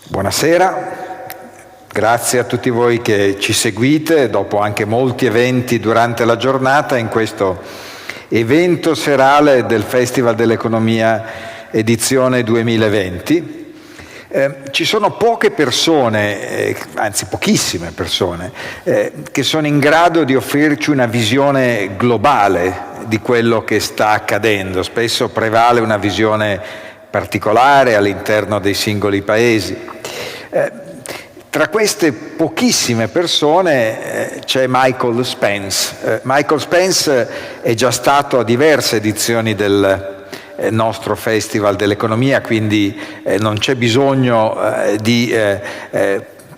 Buonasera, grazie a tutti voi che ci seguite dopo anche molti eventi durante la giornata in questo evento serale del Festival dell'Economia edizione 2020. Ci sono poche persone, anzi pochissime persone, che sono in grado di offrirci una visione globale di quello che sta accadendo. Spesso prevale una visione particolare all'interno dei singoli paesi. Tra queste pochissime persone c'è Michael Spence. Michael Spence è già stato a diverse edizioni del nostro Festival dell'Economia, quindi non c'è bisogno di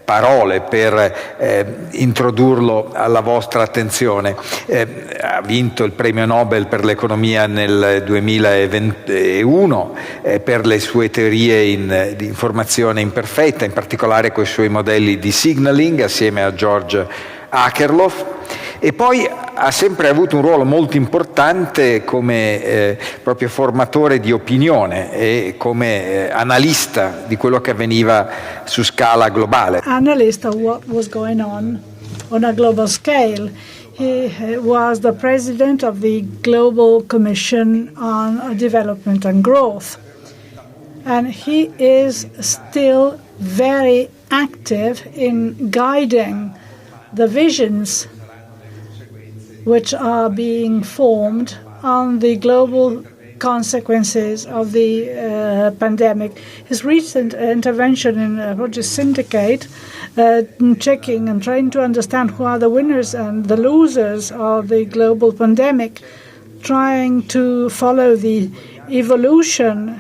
parole per introdurlo alla vostra attenzione. Ha vinto il premio Nobel per l'economia nel 2021 per le sue teorie di informazione imperfetta, in particolare con i suoi modelli di signaling assieme a George Akerlof, e poi ha sempre avuto un ruolo molto importante come proprio formatore di opinione e come analista di quello che avveniva su scala globale. Analyst of what was going on a global scale. He was the president of the Global Commission on Development and Growth. And he is still very active in guiding the visions which are being formed on the global consequences of the pandemic. His recent intervention in Project Syndicate, checking and trying to understand who are the winners and the losers of the global pandemic, trying to follow the evolution,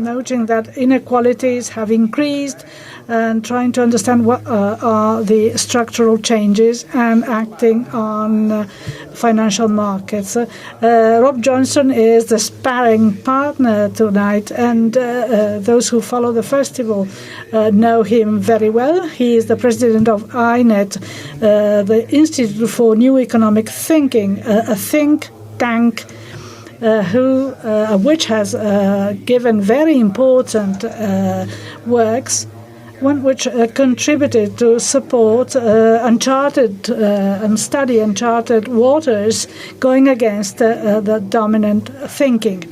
noting that inequalities have increased, and trying to understand what are the structural changes and acting on financial markets. Rob Johnson is the sparring partner tonight, and those who follow the festival know him very well. He is the president of INET, the Institute for New Economic Thinking, a think tank which has given very important works, one which contributed to support uncharted and study uncharted waters going against the dominant thinking.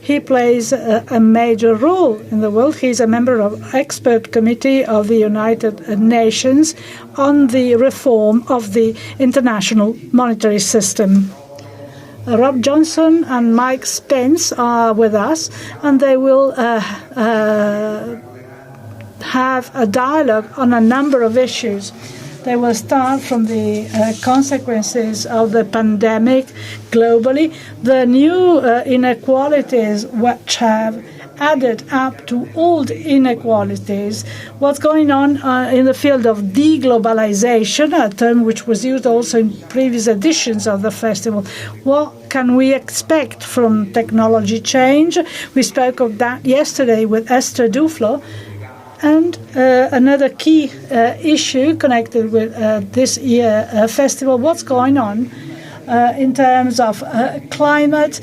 He plays a major role in the world. He's a member of expert committee of the United Nations on the reform of the international monetary system. Rob Johnson and Mike Spence are with us, and they will have a dialogue on a number of issues. They will start from the consequences of the pandemic globally, the new inequalities which have added up to old inequalities, what's going on in the field of deglobalization, a term which was used also in previous editions of the festival. What can we expect from technology change? We spoke of that yesterday with Esther Duflo. And another key issue connected with this year festival, what's going on in terms of climate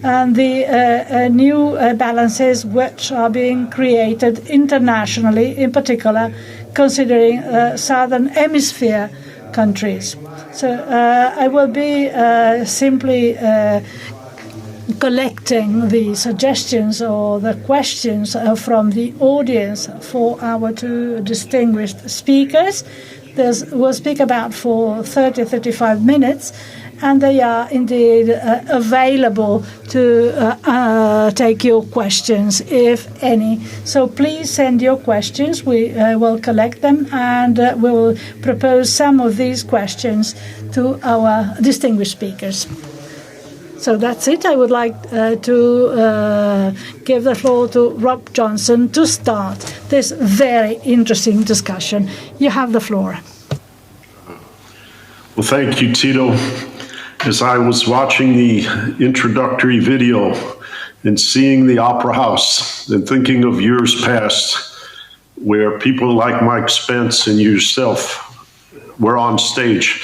and the new balances which are being created internationally, in particular considering Southern Hemisphere countries. So I will be simply collecting the suggestions or the questions from the audience for our two distinguished speakers. We'll speak about for 30-35 minutes, and they are indeed available to take your questions, if any. So please send your questions. We will collect them, and we will propose some of these questions to our distinguished speakers. So that's it. I would like to give the floor to Rob Johnson to start this very interesting discussion. You have the floor. Well, thank you, Tito. As I was watching the introductory video and seeing the Opera House and thinking of years past where people like Mike Spence and yourself were on stage,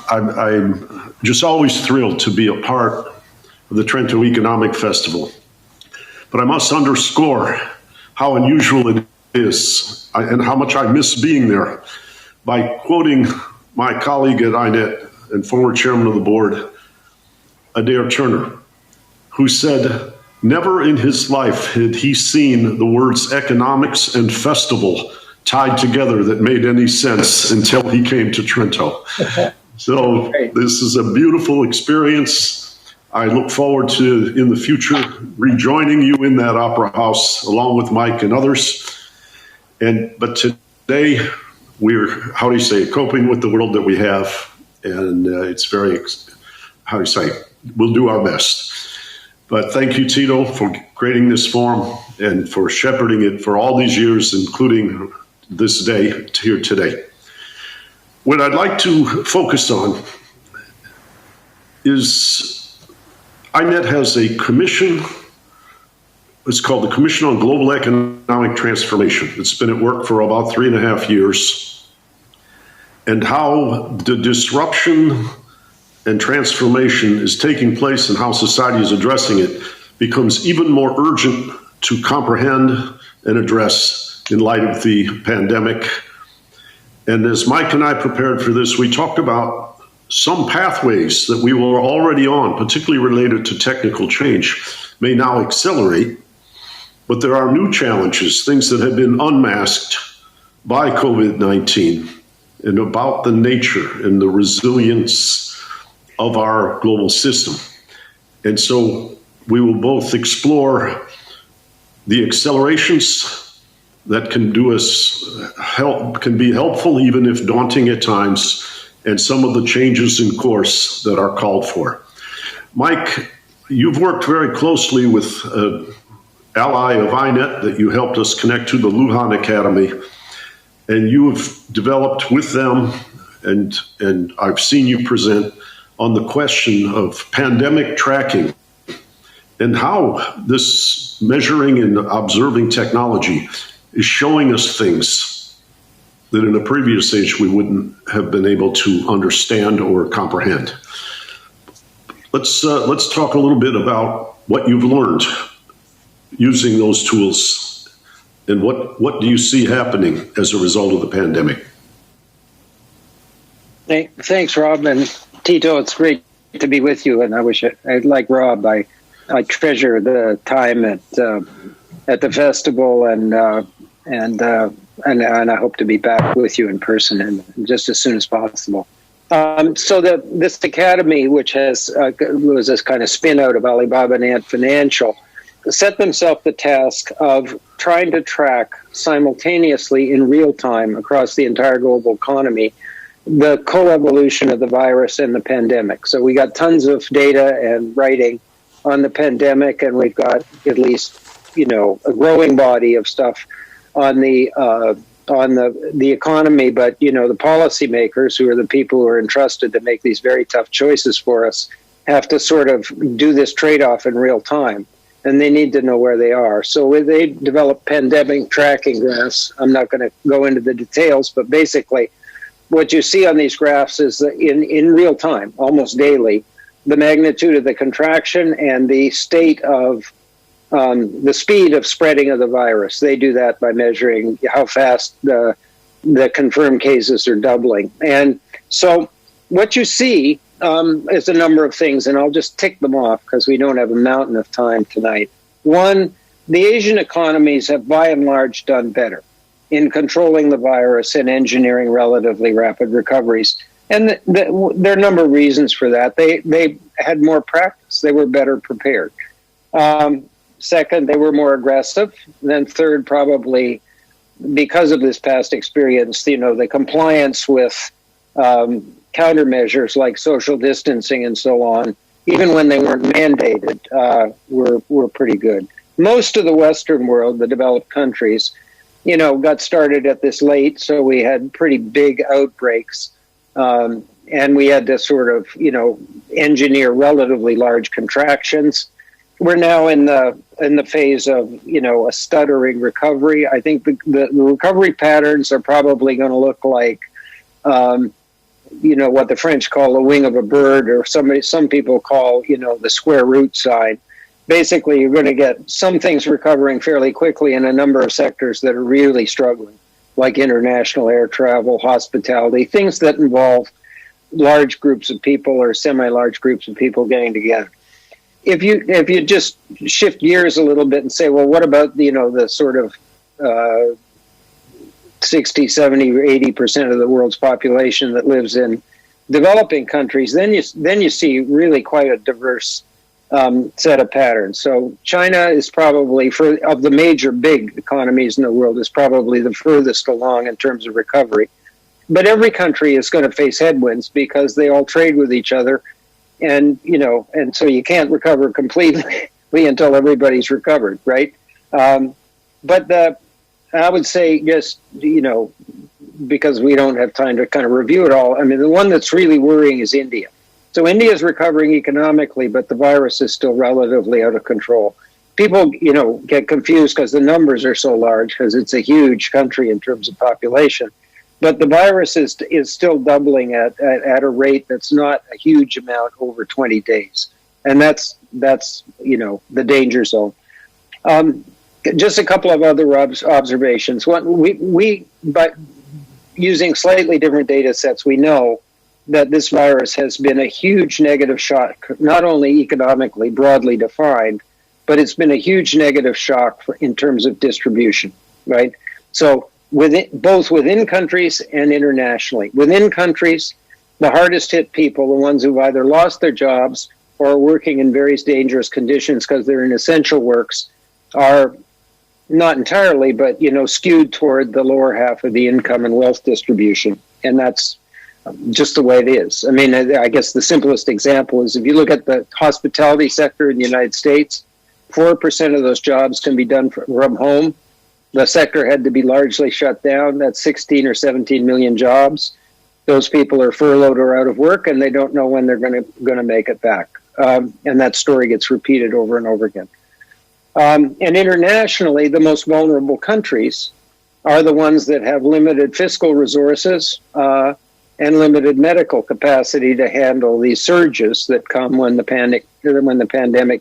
I'm just always thrilled to be a part of the Trento Economic Festival. But I must underscore how unusual it is and how much I miss being there by quoting my colleague at INET and former chairman of the board, Adair Turner, who said, never in his life had he seen the words economics and festival tied together that made any sense until he came to Trento. So this is a beautiful experience. I look forward to, in the future, rejoining you in that opera house along with Mike and others. But today we're, how do you say, coping with the world that we have. And it's very, how do you say, we'll do our best. But thank you, Tito, for creating this forum and for shepherding it for all these years, including this day here today. What I'd like to focus on is INET has a commission. It's called the Commission on Global Economic Transformation. It's been at work for about 3.5 years. And how the disruption and transformation is taking place and how society is addressing it becomes even more urgent to comprehend and address in light of the pandemic. And as Mike and I prepared for this, we talked about some pathways that we were already on, particularly related to technical change, may now accelerate. But there are new challenges, things that have been unmasked by COVID-19, and about the nature and the resilience of our global system. And so we will both explore the accelerations that can do us can be helpful, even if daunting at times, and some of the changes in course that are called for. Mike, you've worked very closely with an ally of INET that you helped us connect to, the Lujan Academy, and you have developed with them, and I've seen you present on the question of pandemic tracking and how this measuring and observing technology is showing us things that in a previous age we wouldn't have been able to understand or comprehend. Let's talk a little bit about what you've learned using those tools and what do you see happening as a result of the pandemic? Thanks, Rob, and Tito, it's great to be with you. And I wish like Rob, I treasure the time at the festival, and I hope to be back with you in person and just as soon as possible. So this academy, which was this kind of spin out of Alibaba and Ant Financial, set themselves the task of trying to track simultaneously in real time across the entire global economy the coevolution of the virus and the pandemic. So we got tons of data and writing on the pandemic, and we've got at least, a growing body of stuff on the economy. But, the policymakers, who are the people who are entrusted to make these very tough choices for us, have to sort of do this trade-off in real time, and they need to know where they are. So they developed pandemic tracking graphs. I'm not going to go into the details, but basically what you see on these graphs is that in real time, almost daily, the magnitude of the contraction and the state of the speed of spreading of the virus. They do that by measuring how fast the confirmed cases are doubling. And so what you see is a number of things, and I'll just tick them off because we don't have a mountain of time tonight. One, the Asian economies have by and large done better in controlling the virus and engineering relatively rapid recoveries. And there are a number of reasons for that. They had more practice. They were better prepared. Second, they were more aggressive. And then third, probably because of this past experience, the compliance with countermeasures like social distancing and so on, even when they weren't mandated, were pretty good. Most of the Western world, the developed countries, got started at this late, so we had pretty big outbreaks, and we had to sort of, engineer relatively large contractions. We're now in the phase of, a stuttering recovery. I think the recovery patterns are probably going to look like, what the French call the wing of a bird, or some people call, the square root sign. basically you're going to get some things recovering fairly quickly and a number of sectors that are really struggling, like international air travel, hospitality, things that involve large groups of people or semi-large groups of people getting together. If you just shift gears a little bit and say, well, what about, the sort of 60, 70, or 80% of the world's population that lives in developing countries, then you see really quite a diverse set of patterns. So China is probably, of the major big economies in the world, is probably the furthest along in terms of recovery. But every country is going to face headwinds because they all trade with each other. And so you can't recover completely until everybody's recovered, right? But I would say just, because we don't have time to kind of review it all, I mean, the one that's really worrying is India. So India is recovering economically, but the virus is still relatively out of control. People, get confused because the numbers are so large, because it's a huge country in terms of population. But the virus is still doubling at a rate that's not a huge amount over 20 days. And that's the danger zone. Just a couple of other observations. One, but using slightly different data sets, we know that this virus has been a huge negative shock, not only economically, broadly defined, but it's been a huge negative shock in terms of distribution, right? So both within countries and internationally. Within countries, the hardest hit people, the ones who've either lost their jobs or are working in various dangerous conditions because they're in essential works, are not entirely, but skewed toward the lower half of the income and wealth distribution. And that's just the way it is. I mean, I guess the simplest example is if you look at the hospitality sector in the United States, 4% of those jobs can be done from home. The sector had to be largely shut down. That's 16 or 17 million jobs. Those people are furloughed or out of work, and they don't know when they're going to make it back. And that story gets repeated over and over again. And internationally, the most vulnerable countries are the ones that have limited fiscal resources and limited medical capacity to handle these surges that come when the pandemic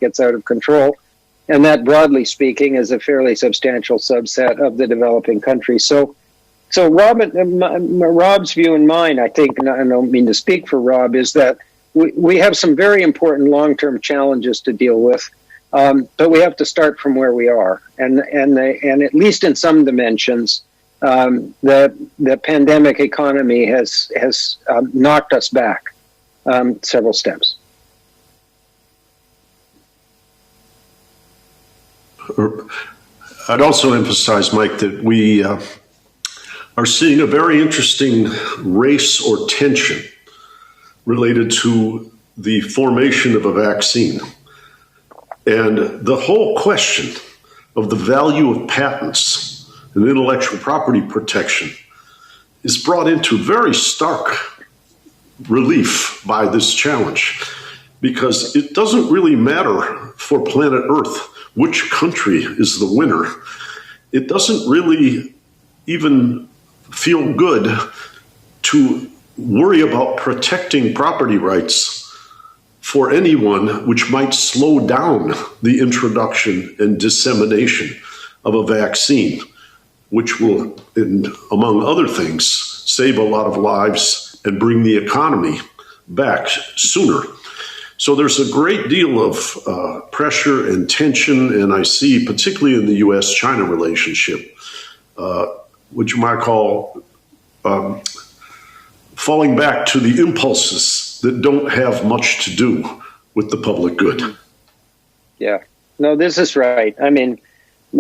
gets out of control. And that, broadly speaking, is a fairly substantial subset of the developing countries. So Rob's view and mine, I think, and I don't mean to speak for Rob, is that we have some very important long-term challenges to deal with, but we have to start from where we are. And at least in some dimensions, the pandemic economy has knocked us back several steps. I'd also emphasize, Mike, that we are seeing a very interesting race or tension related to the formation of a vaccine. And the whole question of the value of patents and intellectual property protection is brought into very stark relief by this challenge, because it doesn't really matter for planet Earth which country is the winner. It doesn't really even feel good to worry about protecting property rights for anyone, which might slow down the introduction and dissemination of a vaccine, which will, among other things, save a lot of lives and bring the economy back sooner. So there's a great deal of pressure and tension, and I see, particularly in the U.S.-China relationship, which you might call falling back to the impulses that don't have much to do with the public good. Yeah, no, this is right. I mean,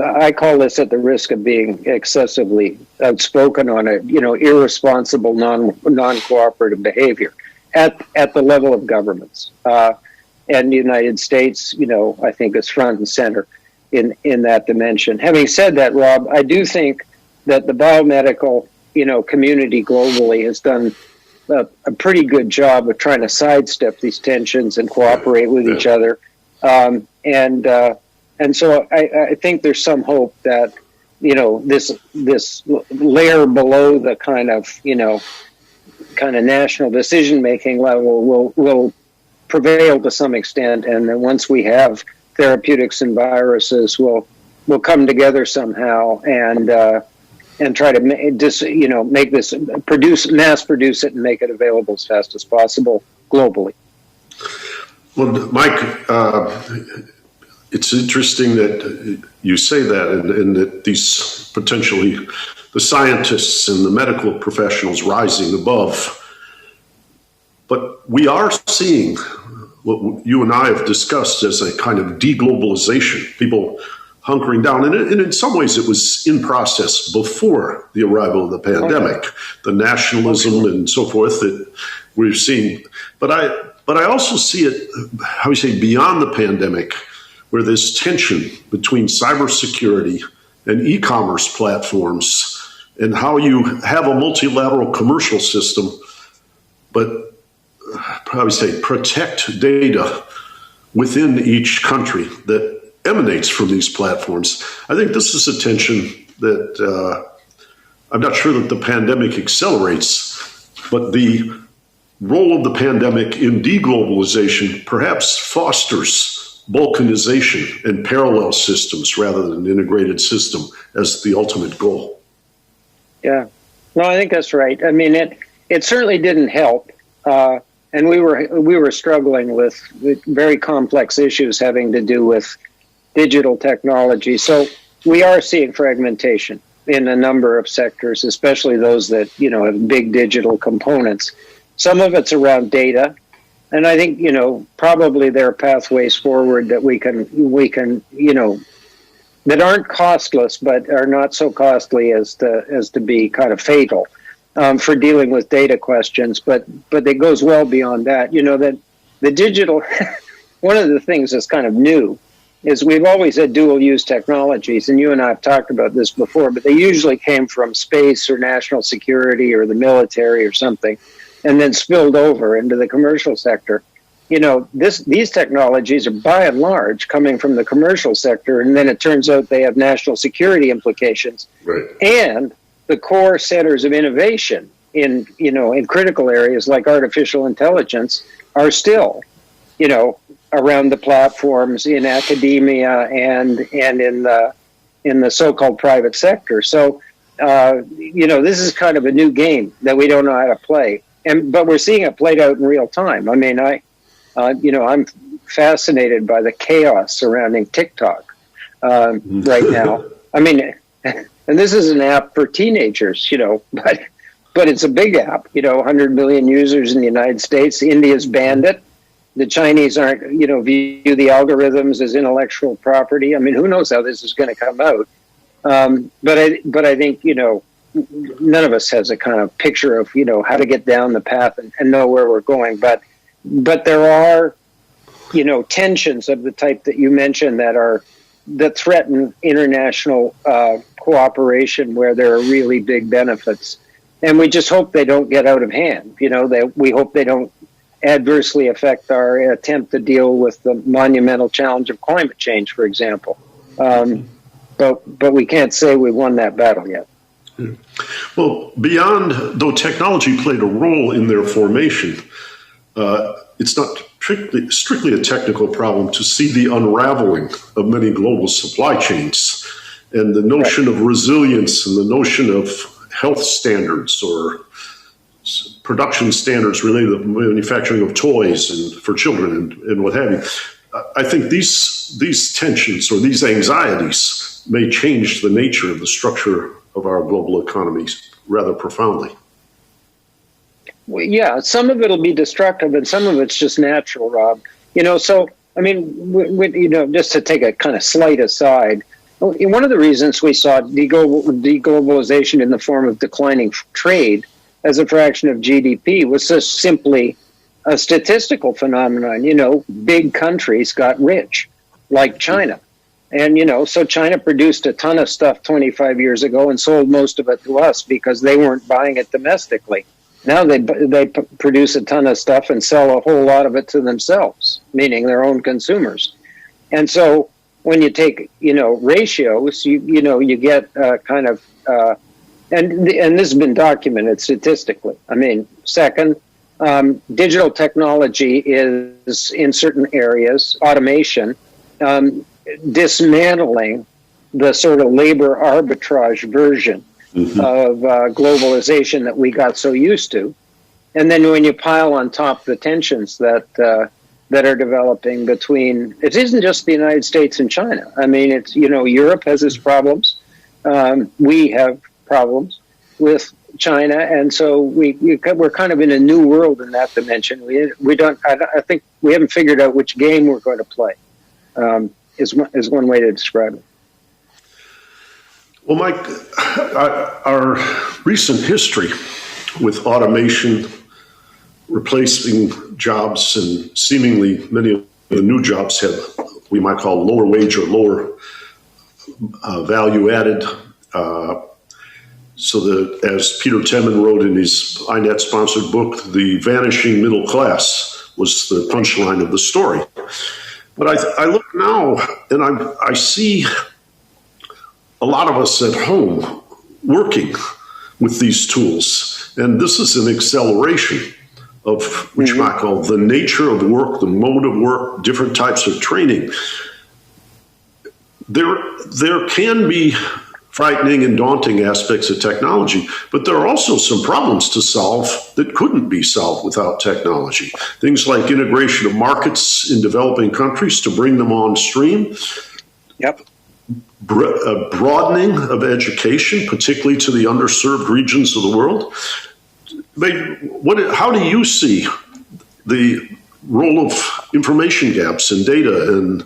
I call this at the risk of being excessively outspoken on it, irresponsible, non-cooperative behavior at the level of governments. And the United States, I think is front and center in that dimension. Having said that, Rob, I do think that the biomedical, community globally has done a pretty good job of trying to sidestep these tensions and cooperate with each other. And so I think there's some hope that, this layer below the kind of national decision-making level will prevail to some extent. And then once we have therapeutics and viruses will come together somehow and try to make this mass produce it and make it available as fast as possible globally. Well, Mike, it's interesting that you say that, and that these potentially the scientists and the medical professionals rising above. But we are seeing what you and I have discussed as a kind of deglobalization, people hunkering down. And in some ways, it was in process before the arrival of the pandemic, the nationalism and so forth that we've seen. But I also see it, how we say, beyond the pandemic, where there's tension between cybersecurity and e-commerce platforms and how you have a multilateral commercial system, but how we say, protect data within each country that emanates from these platforms. I think this is a tension that I'm not sure that the pandemic accelerates, but the role of the pandemic in deglobalization perhaps fosters balkanization and parallel systems rather than an integrated system as the ultimate goal. Yeah, no, I think that's right. I mean, it certainly didn't help, and we were struggling with very complex issues having to do with digital technology. So we are seeing fragmentation in a number of sectors, especially those that have big digital components. Some of it's around data, and I think probably there are pathways forward that we can that aren't costless but are not so costly as to be kind of fatal for dealing with data questions. But it goes well beyond that. That the digital one of the things that's kind of new is we've always had dual-use technologies, and you and I have talked about this before, but they usually came from space or national security or the military or something, and then spilled over into the commercial sector. These technologies are by and large coming from the commercial sector, and then it turns out they have national security implications. Right. And the core centers of innovation in critical areas like artificial intelligence are still, around the platforms in academia and in the so-called private sector. So, this is kind of a new game that we don't know how to play. But we're seeing it played out in real time. I mean, I'm fascinated by the chaos surrounding TikTok right now. I mean, and this is an app for teenagers, but it's a big app. 100 million users in the United States. India's banned it. The Chinese aren't, view the algorithms as intellectual property. I mean, who knows how this is going to come out? But I think none of us has a kind of picture of how to get down the path and know where we're going. But there are tensions of the type that you mentioned that threaten international cooperation where there are really big benefits, and we just hope they don't get out of hand. We hope they don't adversely affect our attempt to deal with the monumental challenge of climate change, for example. But we can't say we won that battle yet. Well, though technology played a role in their formation, it's not strictly a technical problem to see the unraveling of many global supply chains and the notion of resilience and the notion of health standards or production standards related to the manufacturing of toys and for children and what have you. I think these tensions or these anxieties may change the nature of the structure of our global economies rather profoundly. Well, yeah, some of it'll be destructive and some of it's just natural, Rob. So, I mean, just to take a kind of slight aside, one of the reasons we saw deglobalization in the form of declining trade as a fraction of GDP was just simply a statistical phenomenon. Big countries got rich, like China. And, so China produced a ton of stuff 25 years ago and sold most of it to us because they weren't buying it domestically. Now they produce a ton of stuff and sell a whole lot of it to themselves, meaning their own consumers. And so when you take, ratios, you get kind of, and this has been documented statistically. I mean, second, digital technology is in certain areas, automation, dismantling the sort of labor arbitrage version of globalization that we got so used to. And then when you pile on top the tensions that are developing between, it isn't just the United States and China. I mean, it's, Europe has its problems. We have problems with China. And so we're kind of in a new world in that dimension. I think we haven't figured out which game we're going to play, is one way to describe it. Well, Mike, our recent history with automation replacing jobs, and seemingly many of the new jobs have we might call lower wage or lower value added. So that, as Peter Temin wrote in his INET sponsored book, the vanishing middle class was the punchline of the story. But I look now and I see a lot of us at home working with these tools. And this is an acceleration of which you might call the nature of work, the mode of work, different types of training. There can be frightening and daunting aspects of technology, but there are also some problems to solve that couldn't be solved without technology. Things like integration of markets in developing countries to bring them on stream. Yep. Broadening of education, particularly to the underserved regions of the world. How do you see the role of information gaps and data and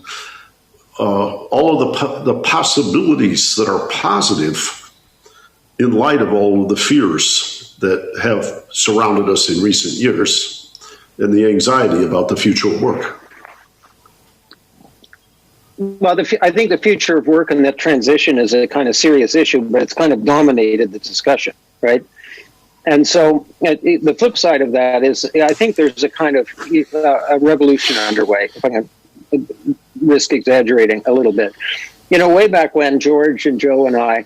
all of the possibilities that are positive in light of all of the fears that have surrounded us in recent years and the anxiety about the future of work? Well, I think the future of work and that transition is a kind of serious issue, but it's kind of dominated the discussion, right? And so the flip side of that is I think there's a kind of a revolution underway, if I can risk exaggerating a little bit. Way back when George and Joe and I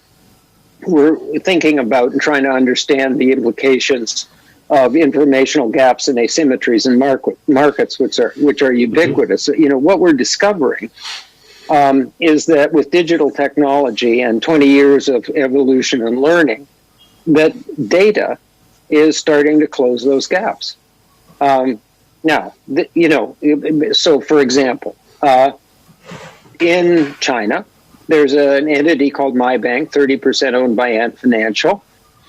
were thinking about and trying to understand the implications of informational gaps and asymmetries in markets, which are ubiquitous. What we're discovering is that with digital technology and 20 years of evolution and learning, that data is starting to close those gaps. Now, so for example, in China, there's an entity called MyBank, 30% owned by Ant Financial,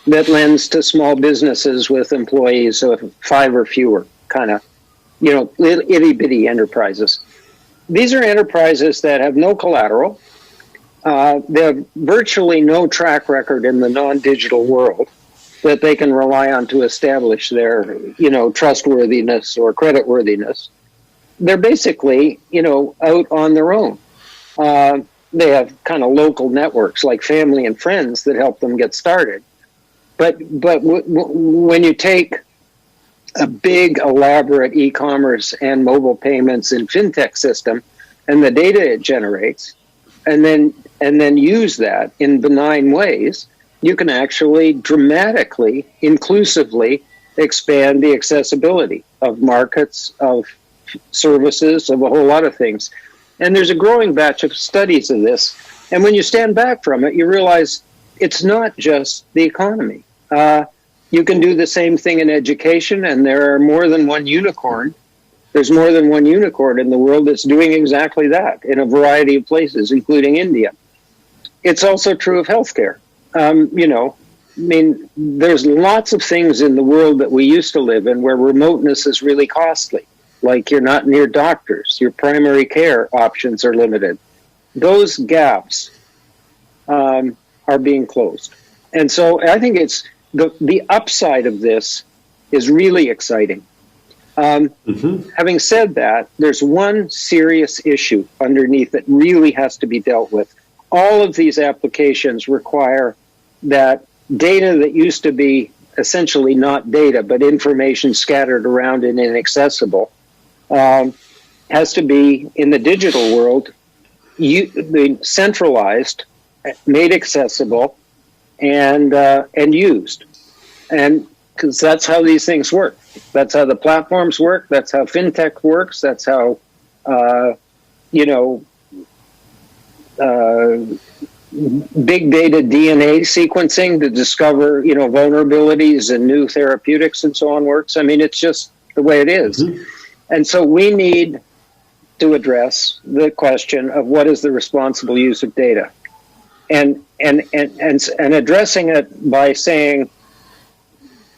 that lends to small businesses with employees of 5 or fewer, kind of, itty-bitty enterprises. These are enterprises that have no collateral. They have virtually no track record in the non-digital world that they can rely on to establish their, trustworthiness or creditworthiness. They're basically, out on their own. They have kind of local networks like family and friends that help them get started. But when you take a big, elaborate e-commerce and mobile payments and fintech system and the data it generates, and then use that in benign ways, you can actually dramatically, inclusively expand the accessibility of markets, of services, of a whole lot of things. And there's a growing batch of studies of this. And when you stand back from it, you realize it's not just the economy. You can do the same thing in education, and there are more than one unicorn. There's more than one unicorn in the world that's doing exactly that in a variety of places, including India. It's also true of healthcare. There's lots of things in the world that we used to live in where remoteness is really costly. Like you're not near doctors, your primary care options are limited. Those gaps are being closed. And so I think it's the upside of this is really exciting. Having said that, there's one serious issue underneath that really has to be dealt with. All of these applications require that data that used to be essentially not data, but information scattered around and inaccessible, has to be, in the digital world, centralized, made accessible, and used. And because that's how these things work. That's how the platforms work. That's how fintech works. That's how, big data DNA sequencing to discover, vulnerabilities and new therapeutics and so on works. I mean, it's just the way it is. Mm-hmm. And so we need to address the question of what is the responsible use of data, and addressing it by saying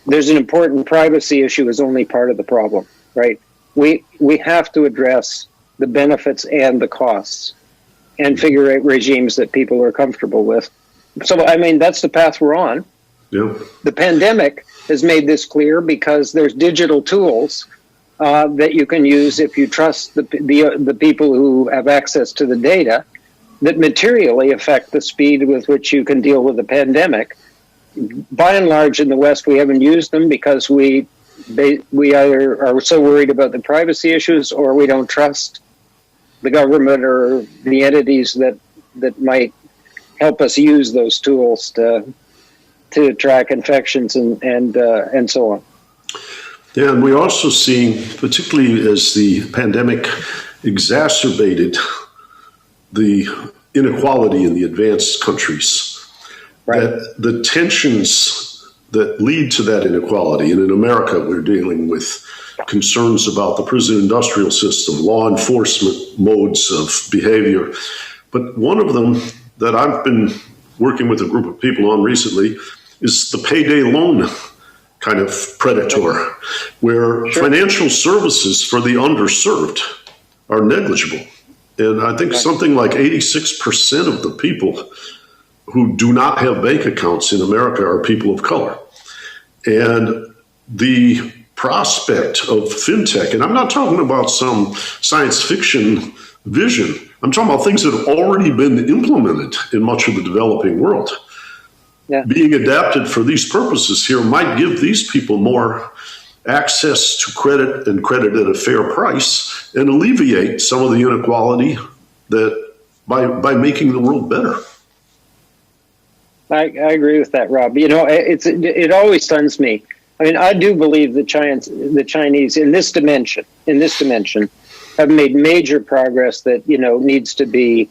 there's an important privacy issue is only part of the problem, right? We have to address the benefits and the costs and figure out regimes that people are comfortable with. So, I mean, that's the path we're on. Yeah. The pandemic has made this clear because there's digital tools that you can use if you trust the people who have access to the data that materially affect the speed with which you can deal with the pandemic. By and large, in the West, we haven't used them because we either are so worried about the privacy issues or we don't trust the government or the entities that might help us use those tools to track infections and so on. Yeah, and we're also seeing, particularly as the pandemic exacerbated the inequality in the advanced countries, right, that the tensions that lead to that inequality, and in America we're dealing with concerns about the prison industrial system, law enforcement modes of behavior. But one of them that I've been working with a group of people on recently is the payday loan kind of predator, where financial services for the underserved are negligible. And I think something like 86% of the people who do not have bank accounts in America are people of color. And the prospect of fintech, and I'm not talking about some science fiction vision, I'm talking about things that have already been implemented in much of the developing world. Yeah. Being adapted for these purposes here might give these people more access to credit and credit at a fair price and alleviate some of the inequality that by making the world better. I agree with that, Rob. It always stuns me. I mean, I do believe the Chinese in this dimension have made major progress that needs to be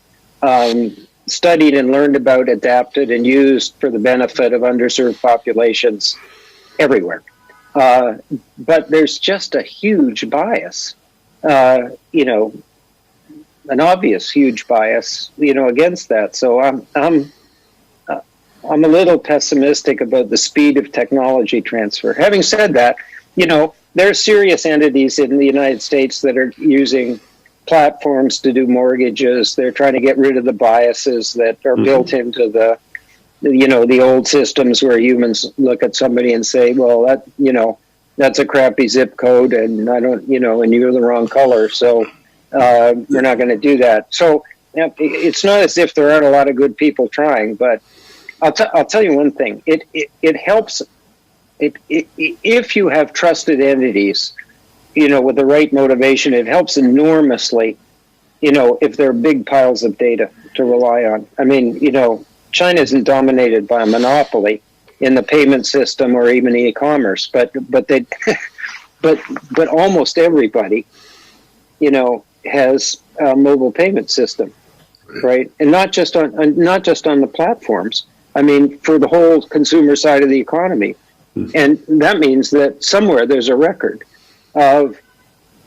studied and learned about, adapted, and used for the benefit of underserved populations everywhere. But there's just a huge bias, an obvious huge bias, against that. So I'm a little pessimistic about the speed of technology transfer. Having said that, there are serious entities in the United States that are using platforms to do mortgages. They're trying to get rid of the biases that are built into the old systems where humans look at somebody and say, well, that's a crappy zip code and I don't, and you're the wrong color. So we're not going to do that. So it's not as if there aren't a lot of good people trying, but I'll tell you one thing. It helps if you have trusted entities, with the right motivation. It helps enormously, if there are big piles of data to rely on. I mean, China isn't dominated by a monopoly in the payment system or even e-commerce, but almost everybody, has a mobile payment system, right? And not just on the platforms. I mean, for the whole consumer side of the economy. And that means that somewhere there's a record of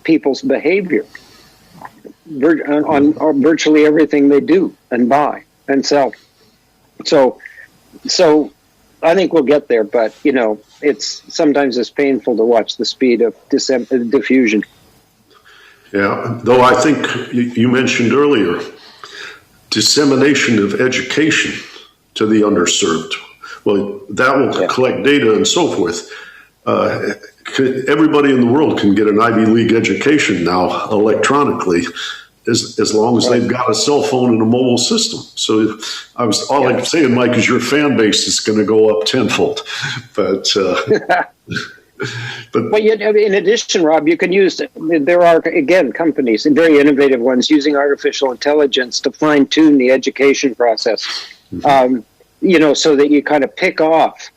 people's behavior on virtually everything they do and buy and sell. So I think we'll get there, but sometimes it's painful to watch the speed of diffusion. Yeah, though I think you mentioned earlier dissemination of education to the underserved. Well, that will collect data and so forth. Everybody in the world can get an Ivy League education now electronically, as long as they've got a cell phone and a mobile system. So I'm saying, Mike, is your fan base is going to go up tenfold. But in addition, Rob, you can use. There are again companies and very innovative ones using artificial intelligence to fine tune the education process. So that you kind of pick off,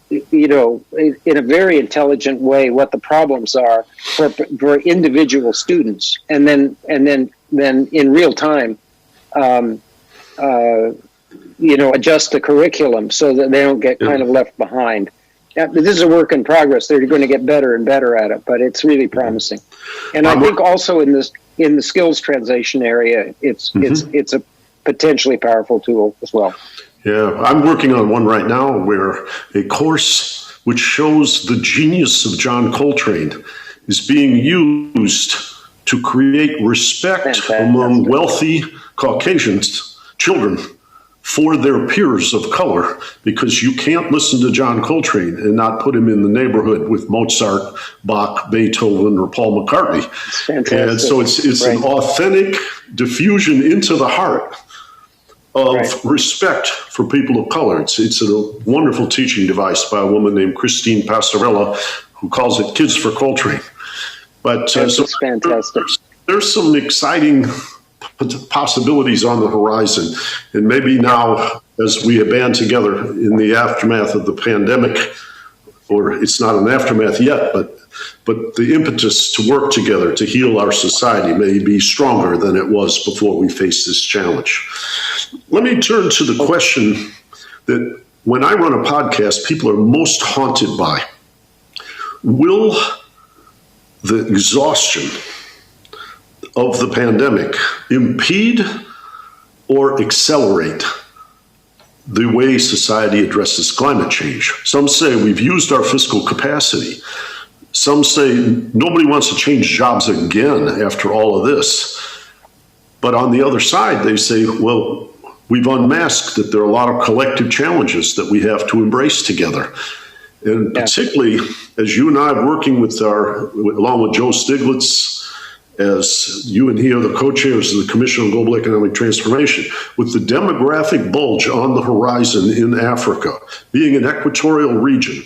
in a very intelligent way what the problems are for individual students, and then in real time, adjust the curriculum so that they don't get kind of left behind. This is a work in progress. They're going to get better and better at it, but it's really promising. And I think also in the skills translation area, it's a potentially powerful tool as well. Yeah, I'm working on one right now where a course which shows the genius of John Coltrane is being used to create respect among wealthy Caucasian children for their peers of color, because you can't listen to John Coltrane and not put him in the neighborhood with Mozart, Bach, Beethoven, or Paul McCartney. And so it's an authentic diffusion into the heart of respect for people of color. It's a wonderful teaching device by a woman named Christine Passarella, who calls it Kids for Coltrane. But so fantastic. There's some exciting possibilities on the horizon. And maybe now, as we band together in the aftermath of the pandemic, or it's not an aftermath yet, but the impetus to work together to heal our society may be stronger than it was before we faced this challenge. Let me turn to the question that when I run a podcast, people are most haunted by. Will the exhaustion of the pandemic impede or accelerate the way society addresses climate change? Some say we've used our fiscal capacity. Some say nobody wants to change jobs again after all of this. But on the other side, they say, well, we've unmasked that there are a lot of collective challenges that we have to embrace together. And particularly, as you and I are working along with Joe Stiglitz, as you and he are the co-chairs of the Commission on Global Economic Transformation, with the demographic bulge on the horizon in Africa, being an equatorial region,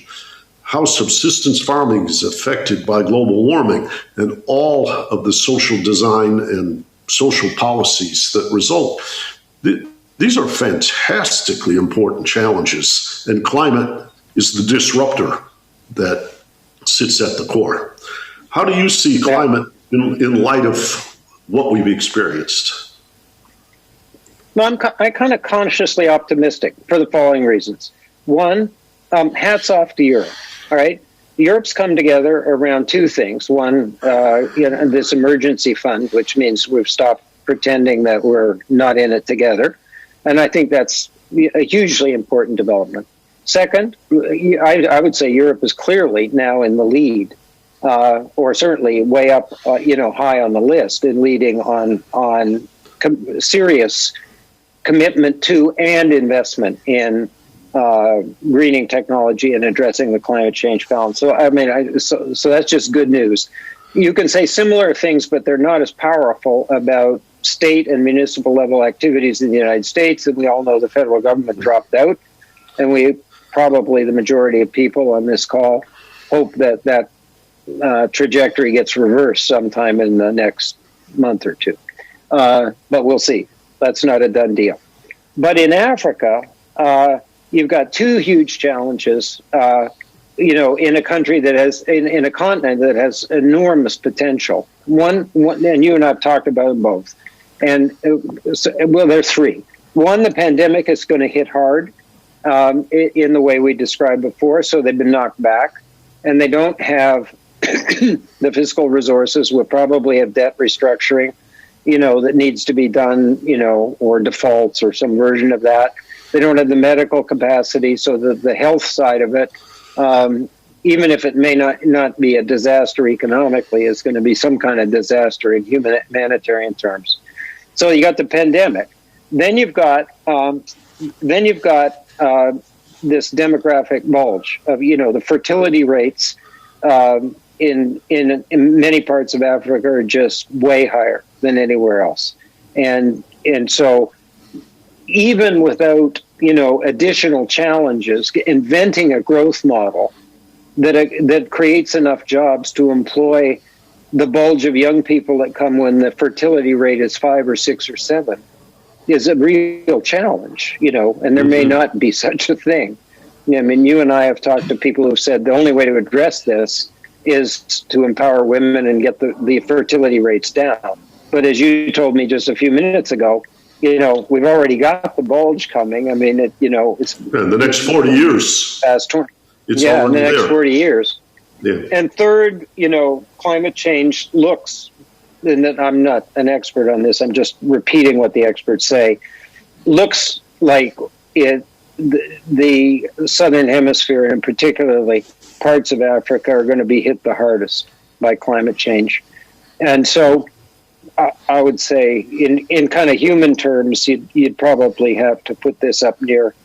how subsistence farming is affected by global warming, and all of the social design and social policies that result. These are fantastically important challenges, and climate is the disruptor that sits at the core. How do you see climate in light of what we've experienced? Well, I'm kind of consciously optimistic for the following reasons. One, hats off to Europe. All right, Europe's come together around two things. One, this emergency fund, which means we've stopped pretending that we're not in it together, and I think that's a hugely important development. Second, I would say Europe is clearly now in the lead. Or certainly way up, high on the list in leading on serious commitment to and investment in greening technology and addressing the climate change balance. So, I mean, so that's just good news. You can say similar things, but they're not as powerful about state and municipal level activities in the United States. And we all know the federal government dropped out. And probably the majority of people on this call hope that trajectory gets reversed sometime in the next month or two. But we'll see. That's not a done deal. But in Africa, you've got two huge challenges, in a country that has, in a continent that has enormous potential. One, and you and I have talked about them both. And there's three. One, the pandemic is going to hit hard in the way we described before. So they've been knocked back, and they don't have the fiscal resources. Will probably have debt restructuring, that needs to be done, or defaults or some version of that. They don't have the medical capacity, so the health side of it, even if it may not be a disaster economically, is going to be some kind of disaster in humanitarian terms. So you got the pandemic. Then you've got this demographic bulge of the fertility rates. In many parts of Africa are just way higher than anywhere else. And so even without, additional challenges, inventing a growth model that creates enough jobs to employ the bulge of young people that come when the fertility rate is 5 or 6 or 7 is a real challenge, and there may not be such a thing. I mean, you and I have talked to people who've said the only way to address this is to empower women and get the fertility rates down. But as you told me just a few minutes ago, we've already got the bulge coming. I mean, it's in the next 40 years. Past 20. It's yeah, in the next there. 40 years. Yeah. And third, climate change looks, and I'm not an expert on this, I'm just repeating what the experts say, looks like the southern hemisphere, and particularly parts of Africa, are going to be hit the hardest by climate change. And so I would say in kind of human terms, you'd probably have to put this up near,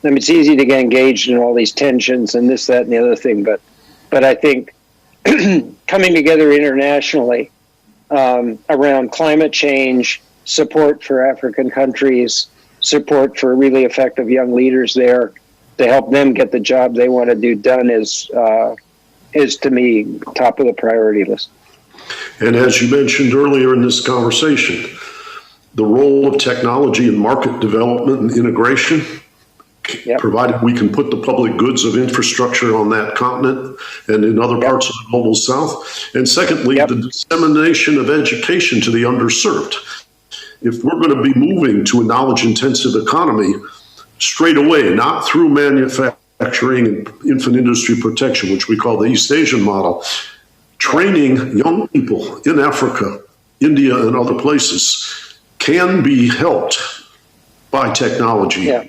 it's easy to get engaged in all these tensions and this, that, and the other thing, but I think coming together internationally around climate change, support for African countries, support for really effective young leaders there to help them get the job they want to do done is to me top of the priority list. And as you mentioned earlier in this conversation, the role of technology in market development and integration, yep, provided we can put the public goods of infrastructure on that continent and in other yep parts of the global south. And secondly, yep, the dissemination of education to the underserved. If we're going to be moving to a knowledge-intensive economy straight away, not through manufacturing and infant industry protection, which we call the East Asian model, training young people in Africa, India, and other places can be helped by technology. Yeah.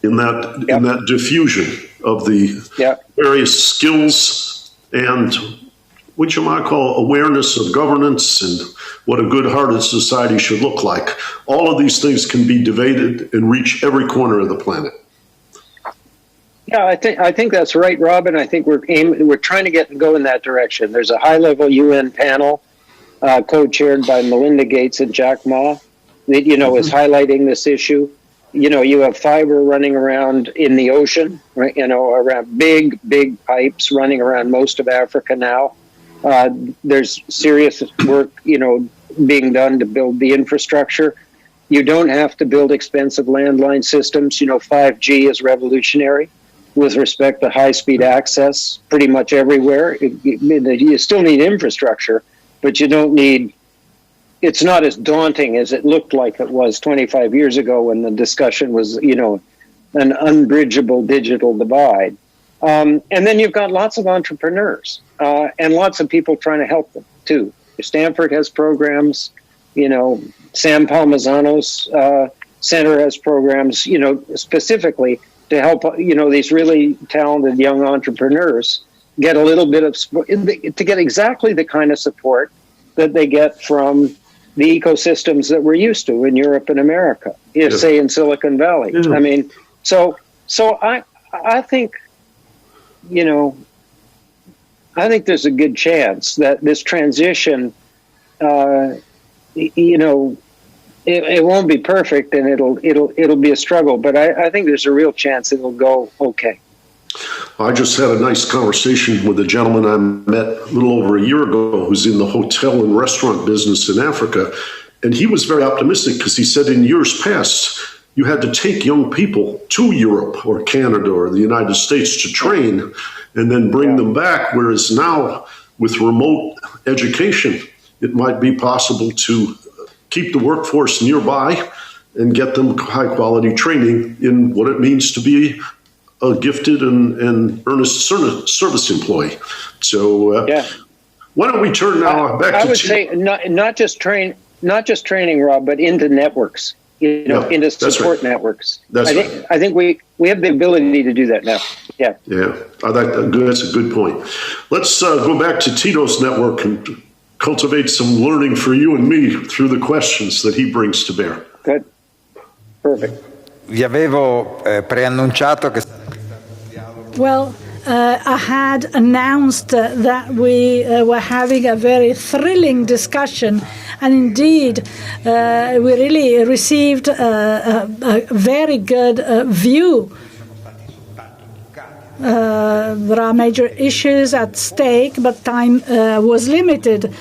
In that yep, in that diffusion of the yep various skills and what you might call awareness of governance and what a good-hearted society should look like. All of these things can be debated and reach every corner of the planet. Yeah, I think that's right, Robin. I think we're trying to go in that direction. There's a high-level UN panel co-chaired by Melinda Gates and Jack Ma that is highlighting this issue. You have fiber running around in the ocean, right? Around big pipes running around most of Africa now. There's serious work, being done to build the infrastructure. You don't have to build expensive landline systems. 5G is revolutionary with respect to high-speed access pretty much everywhere. You still need infrastructure, but you don't need, it's not as daunting as it looked like it was 25 years ago when the discussion was, an unbridgeable digital divide. And then you've got lots of entrepreneurs and lots of people trying to help them too. Stanford has programs, Sam Palmisano's center has programs, specifically to help, these really talented young entrepreneurs get a little bit of, to get exactly the kind of support that they get from the ecosystems that we're used to in Europe and America, say in Silicon Valley. Yeah. I mean, so I think, I think there's a good chance that this transition, it won't be perfect and it'll be a struggle, but I think there's a real chance it'll go okay. I just had a nice conversation with a gentleman I met a little over a year ago who's in the hotel and restaurant business in Africa. And he was very optimistic because he said in years past, you had to take young people to Europe or Canada or the United States to train and then bring them back. Whereas now with remote education, it might be possible to keep the workforce nearby and get them high quality training in what it means to be a gifted and earnest service employee. So why don't we turn now back to... I would say not just training, Rob, but into networks, into support networks. I think we have the ability to do that now. Yeah. Yeah, that's a good point. Let's go back to Tito's network and cultivate some learning for you and me through the questions that he brings to bear. Good. Perfect. Vi avevo preannunciato che... Well, I had announced that we were having a very thrilling discussion, and indeed we really received a very good view. There are major issues at stake, but time was limited.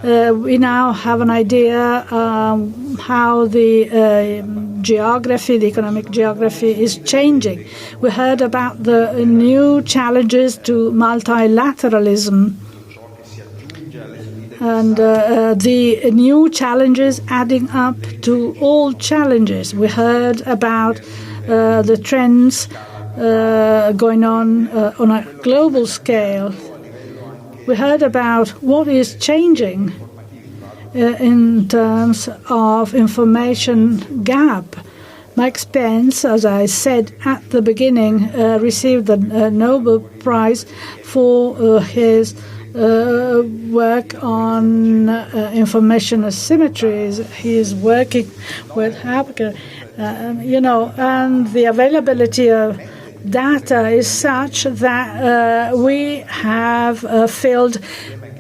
We now have an idea how the geography, the economic geography, is changing. We heard about the new challenges to multilateralism. and the new challenges adding up to old challenges. We heard about the trends going on a global scale. We heard about what is changing in terms of information gap. Mike Spence, as I said at the beginning, received the Nobel Prize for his work on information asymmetries. He is working with Hacker, and the availability of data is such that we have filled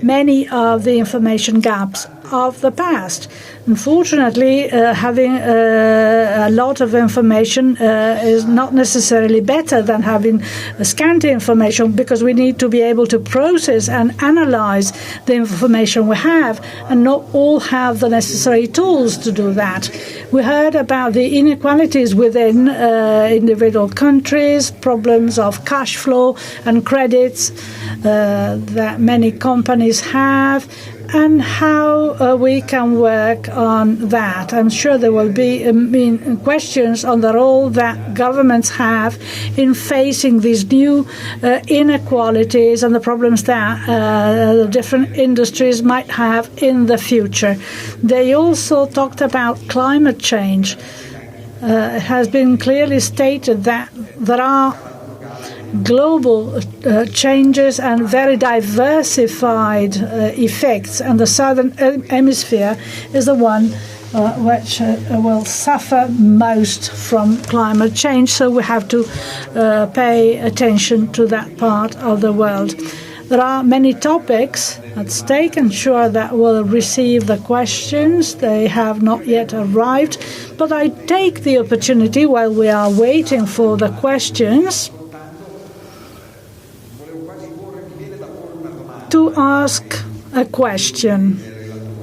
many of the information gaps of the past. Unfortunately, having a lot of information is not necessarily better than having scanty information, because we need to be able to process and analyze the information we have, and not all have the necessary tools to do that. We heard about the inequalities within individual countries, problems of cash flow and credits that many companies have, and how we can work on that. I'm sure there will be questions on the role that governments have in facing these new inequalities and the problems that the different industries might have in the future. They also talked about climate change. It has been clearly stated that there are global changes and very diversified effects, and the southern hemisphere is the one which will suffer most from climate change, so we have to pay attention to that part of the world. There are many topics at stake. I'm sure that we'll receive the questions. They have not yet arrived, but I take the opportunity while we are waiting for the questions to ask a question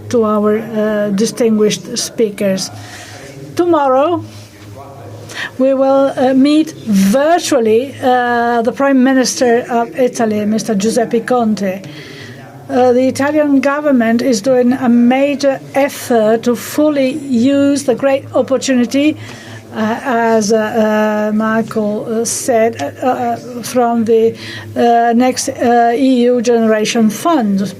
to our distinguished speakers. Tomorrow, we will meet virtually the Prime Minister of Italy, Mr. Giuseppe Conte. The Italian government is doing a major effort to fully use the great opportunity, as Michael said, from the next EU Generation Fund.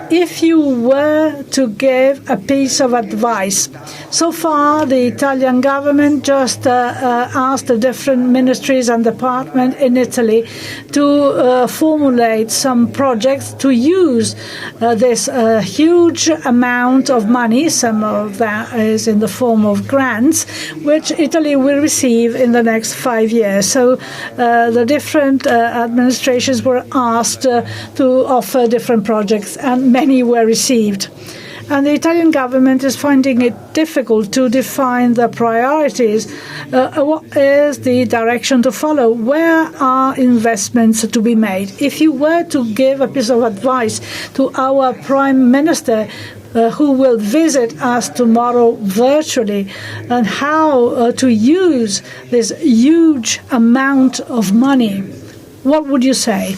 If you were to give a piece of advice, so far the Italian government just asked the different ministries and departments in Italy to formulate some projects to use this huge amount of money, some of that is in the form of grants, which Italy will receive in the next 5 years. So the different administrations were asked to offer different projects, and many were received. And the Italian government is finding it difficult to define the priorities. What is the direction to follow? Where are investments to be made? If you were to give a piece of advice to our Prime Minister, who will visit us tomorrow virtually, and how to use this huge amount of money, what would you say?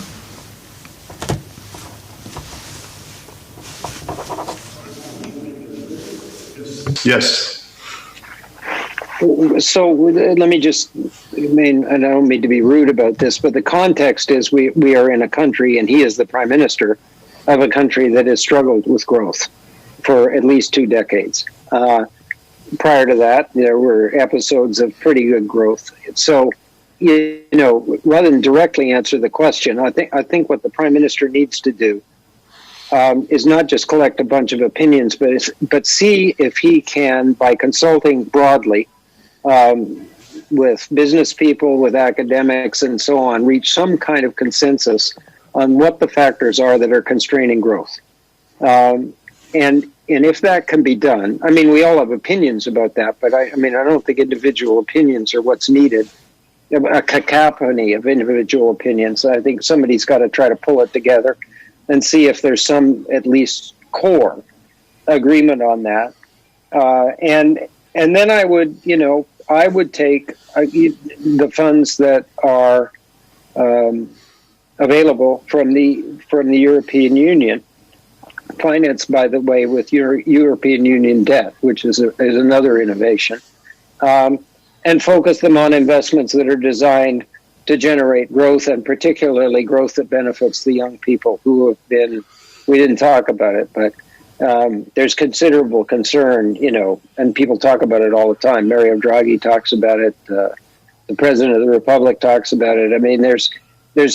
Yes. So let me just, and I don't mean to be rude about this, but the context is we are in a country, and he is the Prime Minister of a country that has struggled with growth for at least 2 decades. Prior to that, there were episodes of pretty good growth. So, rather than directly answer the question, I think what the Prime Minister needs to do is not just collect a bunch of opinions, but see if he can, by consulting broadly with business people, with academics, and so on, reach some kind of consensus on what the factors are that are constraining growth. And if that can be done, I mean, we all have opinions about that, but I don't think individual opinions are what's needed. A cacophony of individual opinions. I think somebody's got to try to pull it together and see if there's some, at least, core agreement on that. And then I would take the funds that are available from the European Union financed, by the way, with European Union debt, which is another innovation, and focus them on investments that are designed to generate growth, and particularly growth that benefits the young people who have been, we didn't talk about it, but there's considerable concern, and people talk about it all the time. Mario Draghi talks about it. The President of the Republic talks about it. I mean, there's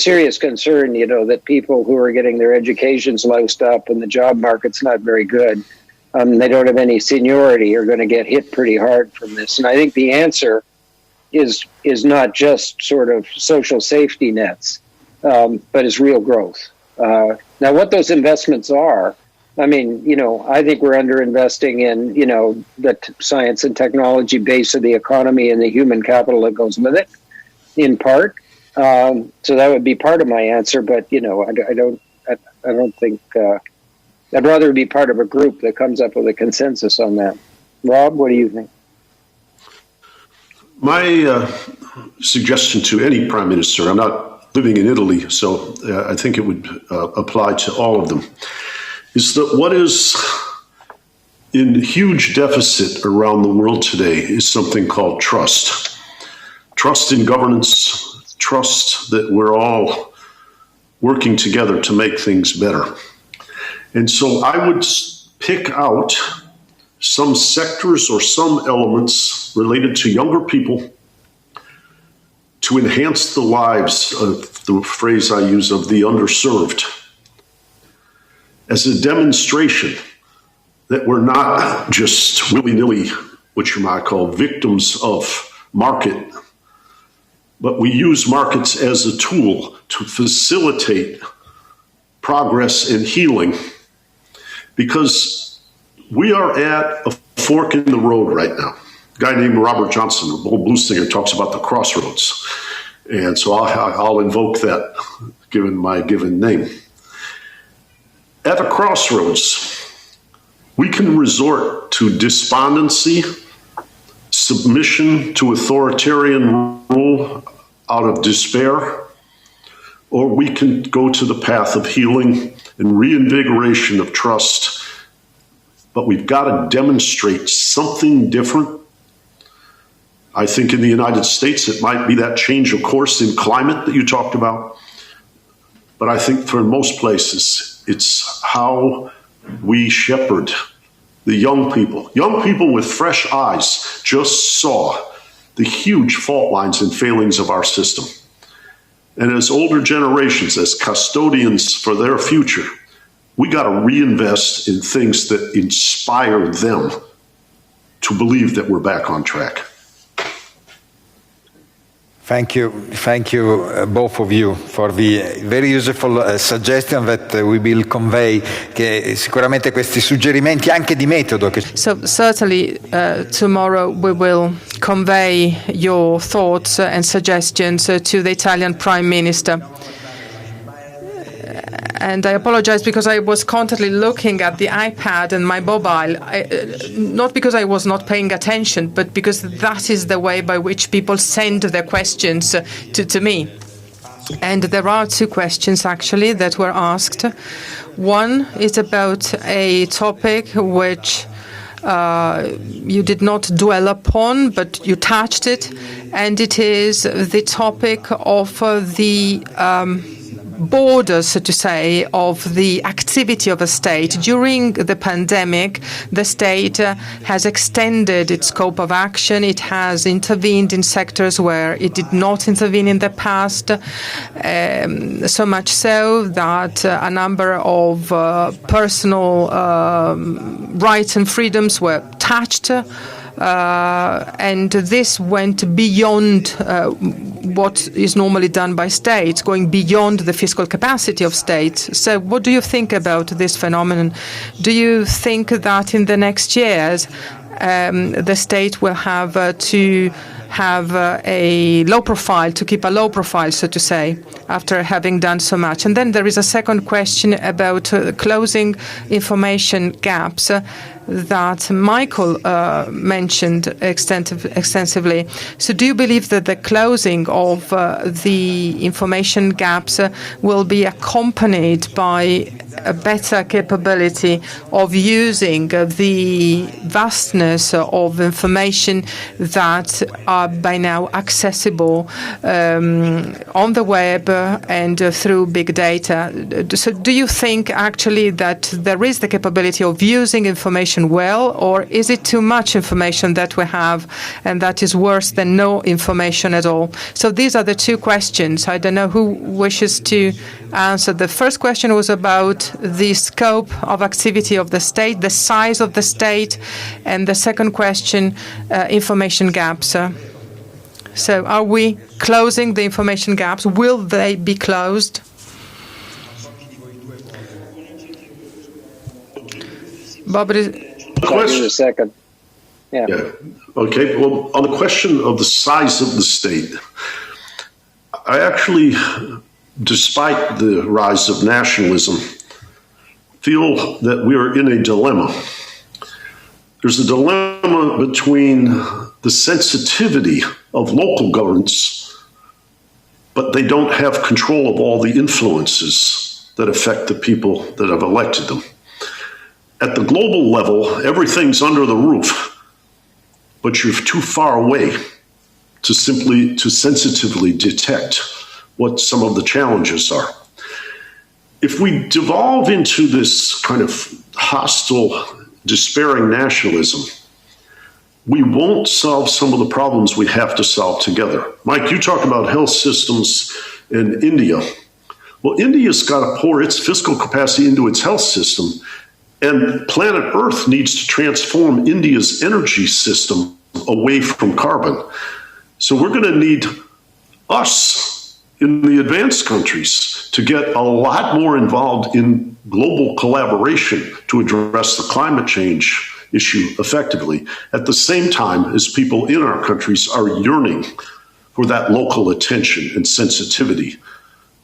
serious concern, that people who are getting their educations loused up and the job market's not very good, they don't have any seniority, are going to get hit pretty hard from this. And I think the answer is not just sort of social safety nets, but is real growth. Now, what those investments are, I mean, I think we're underinvesting in, the science and technology base of the economy and the human capital that goes with it, in part. So that would be part of my answer, but I don't think I'd rather be part of a group that comes up with a consensus on that. Rob, what do you think? My suggestion to any prime minister, I'm not living in Italy, so I think it would apply to all of them, is that what is in huge deficit around the world today is something called trust. Trust in governance, trust that we're all working together to make things better. And so I would pick out some sectors or some elements related to younger people to enhance the lives of, the phrase I use, of the underserved, as a demonstration that we're not just willy-nilly, what you might call victims of market, but we use markets as a tool to facilitate progress and healing, because we are at a fork in the road right now. A guy named Robert Johnson, a old blues singer, talks about the crossroads. And so I'll invoke that given my given name. At a crossroads, we can resort to despondency, submission to authoritarian rule out of despair, or we can go to the path of healing and reinvigoration of trust. But we've got to demonstrate something different. I think in the United States, it might be that change of course in climate that you talked about. But I think for most places, it's how we shepherd the young people. Young people with fresh eyes just saw the huge fault lines and failings of our system. And as older generations, as custodians for their future, we got to reinvest in things that inspire them to believe that we're back on track. Thank you, both of you, for the very useful suggestion that we will convey, che sicuramente questi suggerimenti anche di metodo. So certainly tomorrow we will convey your thoughts and suggestions to the Italian Prime Minister. And I apologize because I was constantly looking at the iPad and my mobile, not because I was not paying attention, but because that is the way by which people send their questions to me. And there are two questions, actually, that were asked. One is about a topic which you did not dwell upon, but you touched it, and it is the topic of the borders, so to say, of the activity of a state. During the pandemic, the state has extended its scope of action. It has intervened in sectors where it did not intervene in the past, so much so that a number of personal rights and freedoms were touched. And this went beyond what is normally done by states, going beyond the fiscal capacity of states. So what do you think about this phenomenon? Do you think that in the next years the state will have to have a low profile, to keep a low profile, so to say, after having done so much? And then there is a second question about closing information gaps that Michael mentioned extensively. So do you believe that the closing of the information gaps will be accompanied by a better capability of using the vastness of information that are by now accessible on the web and through big data. So do you think actually that there is the capability of using information well, or is it too much information that we have and that is worse than no information at all? So these are the two questions. I don't know who wishes to answer. The first question was about the scope of activity of the state, the size of the state, and the second question, information gaps. So are we closing the information gaps? Will they be closed? Bob, question. A second. Yeah. Okay. Well, on the question of the size of the state, I actually, despite the rise of nationalism, feel that we are in a dilemma. There's a dilemma between the sensitivity of local governments, but they don't have control of all the influences that affect the people that have elected them. At the global level, everything's under the roof, but you're too far away to sensitively detect what some of the challenges are. If we devolve into this kind of hostile, despairing nationalism, we won't solve some of the problems we have to solve together. Mike, you talk about health systems in India. Well, India's got to pour its fiscal capacity into its health system, and planet Earth needs to transform India's energy system away from carbon. So we're going to need us in the advanced countries to get a lot more involved in global collaboration to address the climate change issue effectively, at the same time as people in our countries are yearning for that local attention and sensitivity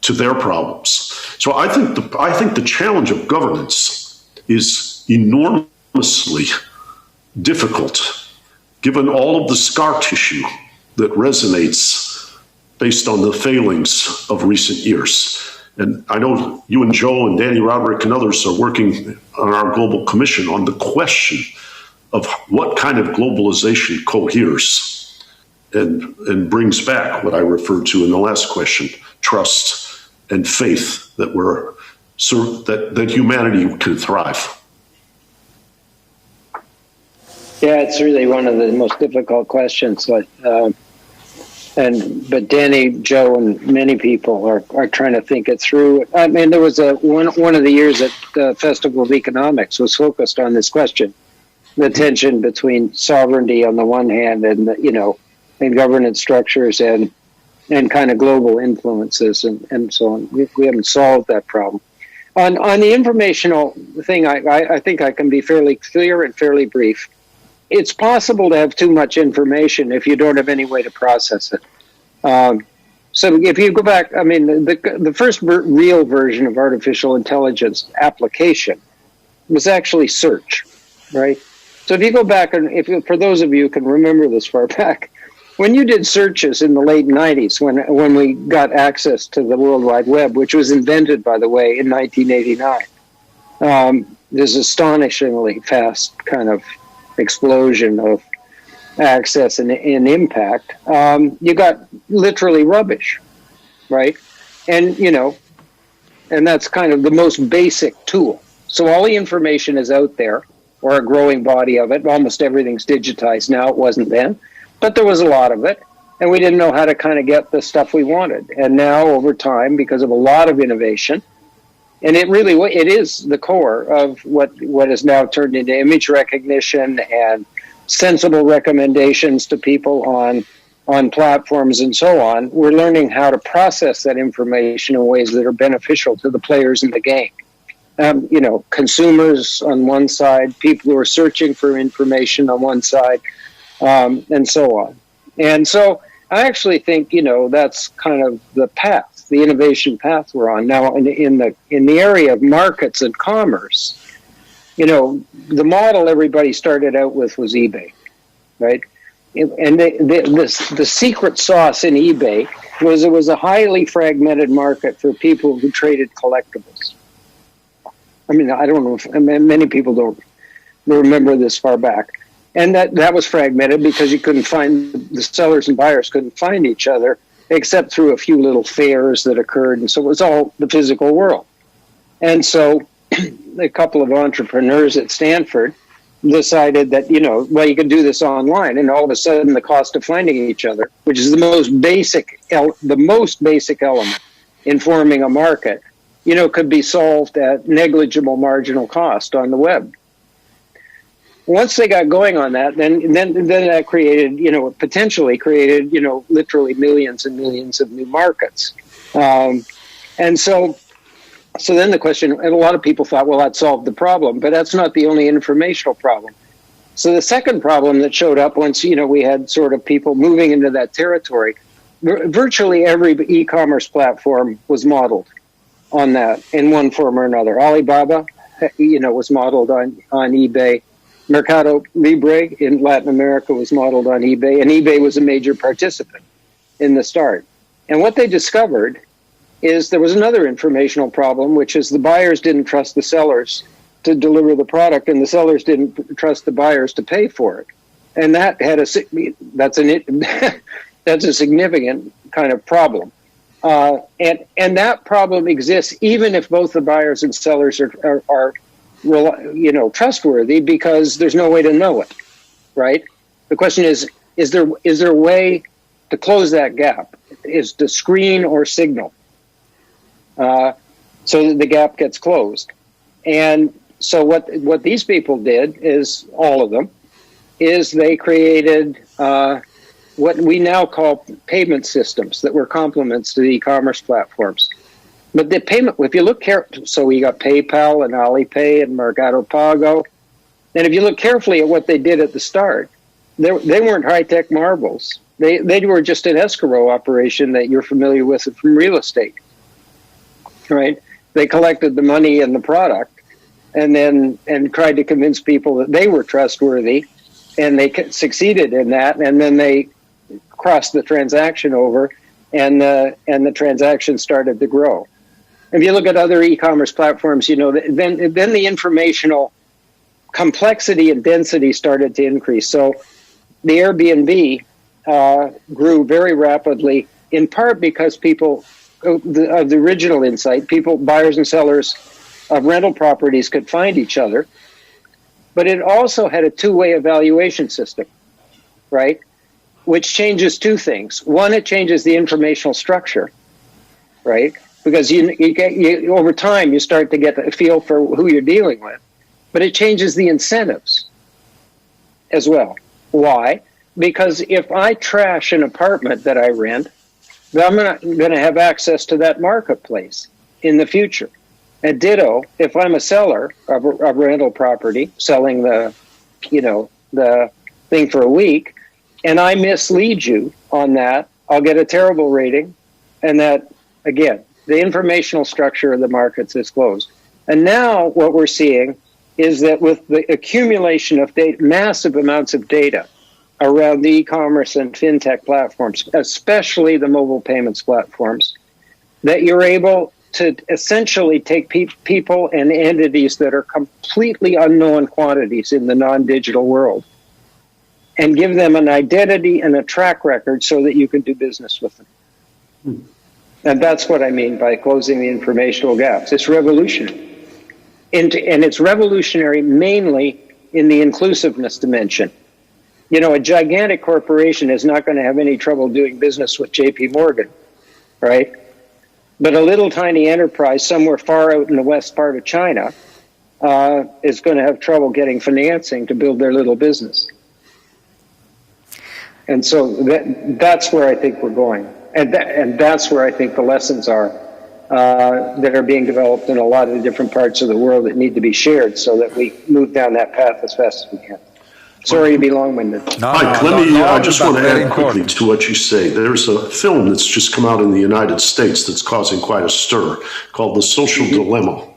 to their problems. So I think the challenge of governance is enormously difficult, given all of the scar tissue that resonates based on the failings of recent years. And I know you and Joe and Danny Roderick and others are working on our global commission on the question of what kind of globalization coheres and brings back what I referred to in the last question, trust and faith that that humanity can thrive. Yeah, it's really one of the most difficult questions. But Danny, Joe, and many people are trying to think it through. I mean, there was one of the years at the Festival of Economics was focused on this question, the tension between sovereignty on the one hand and and governance structures and kind of global influences and so on. We haven't solved that problem. On the informational thing, I think I can be fairly clear and fairly brief. It's possible to have too much information if you don't have any way to process it. So if you go back, I mean, the first real version of artificial intelligence application was actually search, right? So if you go back, and for those of you who can remember this far back, when you did searches in the late 90s, when we got access to the World Wide Web, which was invented, by the way, in 1989, there's astonishingly fast kind of explosion of access and impact. You got literally rubbish, right? And and that's kind of the most basic tool. So all the information is out there, or a growing body of it. Almost everything's digitized now. It wasn't then, but there was a lot of it, and we didn't know how to kind of get the stuff we wanted. And now, over time, because of a lot of innovation, and it is the core of what is now turned into image recognition and sensible recommendations to people on platforms and so on. We're learning how to process that information in ways that are beneficial to the players in the game. Consumers on one side, people who are searching for information on one side, and so on. And so I actually think, that's kind of the path, the innovation path we're on. Now, in the area of markets and commerce, the model everybody started out with was eBay, right? And the secret sauce in eBay was it was a highly fragmented market for people who traded collectibles. I mean, I don't know if many people don't remember this far back. And that was fragmented because you couldn't find, the sellers and buyers couldn't find each other except through a few little fairs that occurred. And so it was all the physical world. And so a couple of entrepreneurs at Stanford decided that, well, you could do this online. And all of a sudden the cost of finding each other, which is the most basic element in forming a market, could be solved at negligible marginal cost on the web. Once they got going on that, then that created, potentially created, literally millions and millions of new markets. And so then the question, and a lot of people thought, well, that solved the problem, but that's not the only informational problem. So the second problem that showed up once, we had sort of people moving into that territory, virtually every e-commerce platform was modeled on that in one form or another. Alibaba, was modeled on eBay. Mercado Libre in Latin America was modeled on eBay, and eBay was a major participant in the start. And what they discovered is there was another informational problem, which is the buyers didn't trust the sellers to deliver the product, and the sellers didn't trust the buyers to pay for it. And that had that's a significant kind of problem. And that problem exists even if both the buyers and sellers are trustworthy, because there's no way to know it, right? The question is there a way to close that gap? Is to screen or signal so that the gap gets closed? And so what these people did is, all of them, is they created what we now call payment systems that were complements to the e-commerce platforms. But the payment, if you look carefully, so we got PayPal and Alipay and Mercado Pago. And if you look carefully at what they did at the start, they weren't high-tech marvels. They were just an escrow operation that you're familiar with from real estate, right? They collected the money and the product and tried to convince people that they were trustworthy, and they succeeded in that. And then they crossed the transaction over, and the transaction started to grow. If you look at other e-commerce platforms, then the informational complexity and density started to increase. So the Airbnb grew very rapidly, in part because people, of the original insight, buyers and sellers of rental properties could find each other. But it also had a two-way evaluation system, right? Which changes two things. One, it changes the informational structure, right? Because you over time, you start to get a feel for who you're dealing with. But it changes the incentives as well. Why? Because if I trash an apartment that I rent, then I'm not going to have access to that marketplace in the future. And ditto, if I'm a seller of rental property, selling the thing for a week, and I mislead you on that, I'll get a terrible rating. And that, again, the informational structure of the markets is closed. And now what we're seeing is that with the accumulation of data, massive amounts of data around the e-commerce and fintech platforms, especially the mobile payments platforms, that you're able to essentially take people and entities that are completely unknown quantities in the non-digital world and give them an identity and a track record so that you can do business with them. And that's what I mean by closing the informational gaps. It's revolutionary. And it's revolutionary mainly in the inclusiveness dimension. A gigantic corporation is not going to have any trouble doing business with JP Morgan, right? But a little tiny enterprise somewhere far out in the west part of China is going to have trouble getting financing to build their little business. And so that's where I think we're going. And that's where I think the lessons are that are being developed in a lot of the different parts of the world that need to be shared so that we move down that path as fast as we can. Sorry to be long-winded. I just want to add quickly to what you say. There's a film that's just come out in the United States that's causing quite a stir called The Social Dilemma.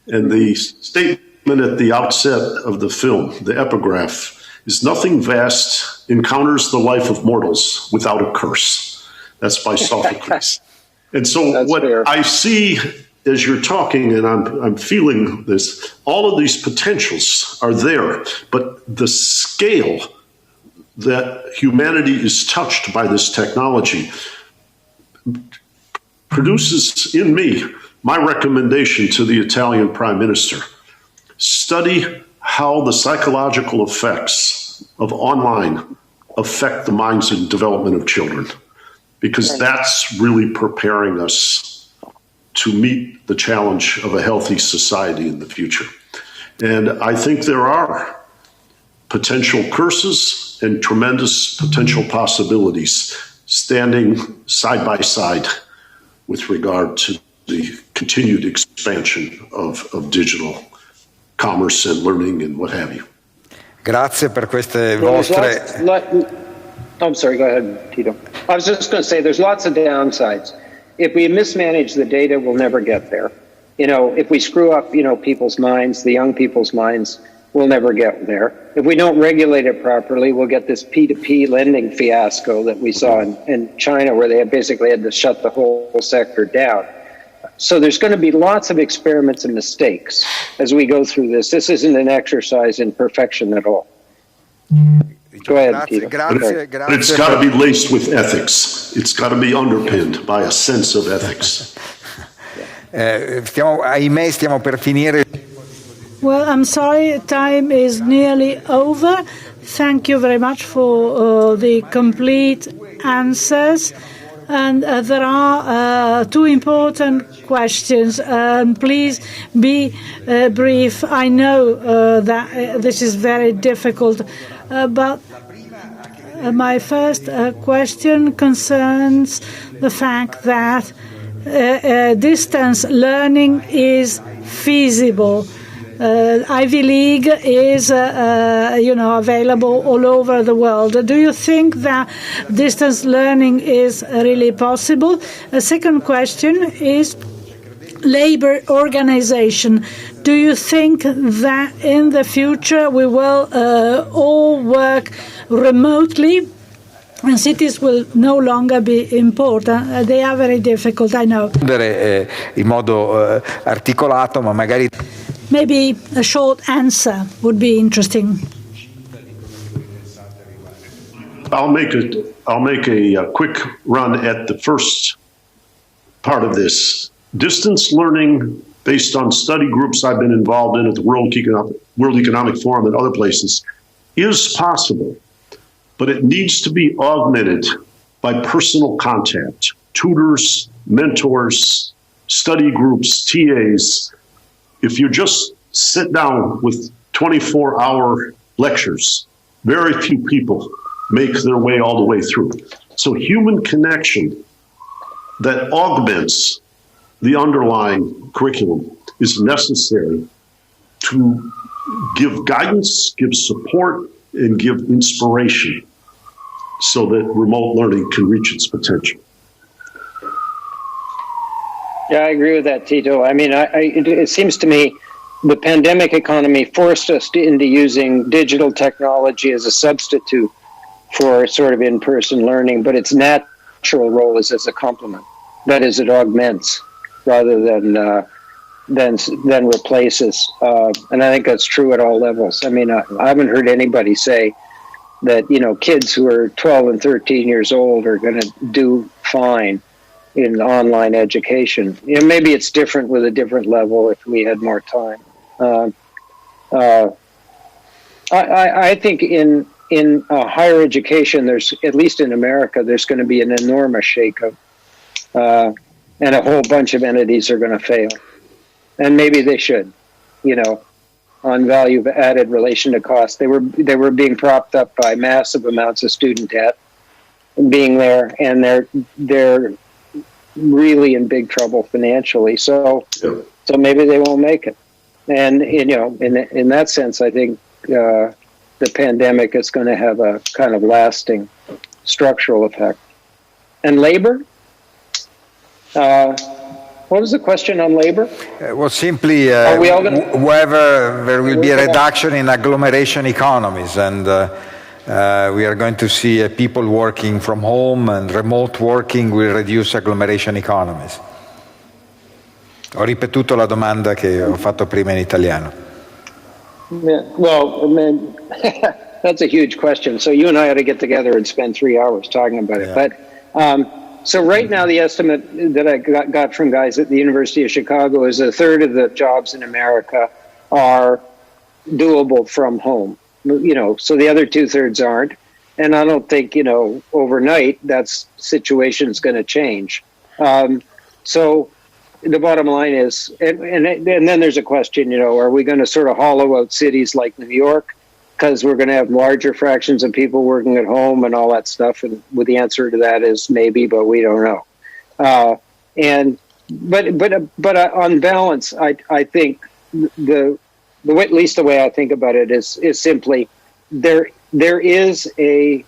And the statement at the outset of the film, the epigraph, is nothing vast encounters the life of mortals without a curse. That's by Sophocles. And so what I see as you're talking, and I'm feeling this, all of these potentials are there, but the scale that humanity is touched by this technology produces in me my recommendation to the Italian Prime Minister. Study how the psychological effects of online affect the minds and development of children, because that's really preparing us to meet the challenge of a healthy society in the future. And I think there are potential curses and tremendous potential possibilities standing side by side with regard to the continued expansion of digital commerce and learning and what have you. Grazie per queste vostre... I'm sorry, go ahead, Tito. I was just going to say there's lots of downsides. If we mismanage the data, we'll never get there. You know, if we screw up, you know, people's minds, the young people's minds, we'll never get there. If we don't regulate it properly, we'll get this P2P lending fiasco that we saw in China, where they basically had to shut the whole sector down. So there's going to be lots of experiments and mistakes as we go through this. This isn't an exercise in perfection at all. Go ahead, Peter. But it's got to be laced with ethics. It's got to be underpinned by a sense of ethics. Ahimè, stiamo per finire. Well, I'm sorry, time is nearly over. Thank you very much for the complete answers. And there are two important questions. Please be brief. I know that this is very difficult, but my first question concerns the fact that distance learning is feasible. Ivy League is, available all over the world. Do you think that distance learning is really possible? A second question is labor organization. Do you think that in the future we will all work remotely? And cities will no longer be important. They are very difficult, I know. In modo articolato, ma magari... Maybe a short answer would be interesting. I'll make a quick run at the first part of this. Distance learning based on study groups I've been involved in at the World Economic Forum and other places is possible, but it needs to be augmented by personal contact, tutors, mentors, study groups, TAs. If you just sit down with 24-hour lectures, very few people make their way all the way through. So human connection that augments the underlying curriculum is necessary to give guidance, give support, and give inspiration so that remote learning can reach its potential. Yeah, I agree with that, Tito. I mean, it seems to me the pandemic economy forced us into using digital technology as a substitute for sort of in-person learning, but its natural role is as a complement. That is, it augments rather than replaces. And I think that's true at all levels. I mean, I haven't heard anybody say that, you know, kids who are 12 and 13 years old are going to do fine in online education. You know, maybe it's different with a different level if we had more time. I think in higher education, there's, at least in America, there's going to be an enormous shakeup, and a whole bunch of entities are going to fail, and maybe they should. You know, on value added relation to cost, they were being propped up by massive amounts of student debt, being there, and they're really in big trouble financially. So maybe they won't make it. And, you know, in that sense, I think the pandemic is going to have a kind of lasting structural effect. And labor? What was the question on labor? Well, simply whether there will be a reduction in agglomeration economies, and we are going to see people working from home, and remote working will reduce agglomeration economies. Ho ripetuto la domanda che ho fatto prima in italiano. Yeah, well, I mean, that's a huge question. So you and I ought to get together and spend 3 hours talking about it. But so right now, the estimate that I got from guys at the University of Chicago is a third of the jobs in America are doable from home. You know, so the other 2/3 aren't. And I don't think, you know, overnight that situation's going to change. So the bottom line is, and then there's a question, you know, are we going to sort of hollow out cities like New York because we're going to have larger fractions of people working at home and all that stuff? And with the answer to that is maybe, but we don't know. But on balance, I think the way, at least the way I think about it is simply there is a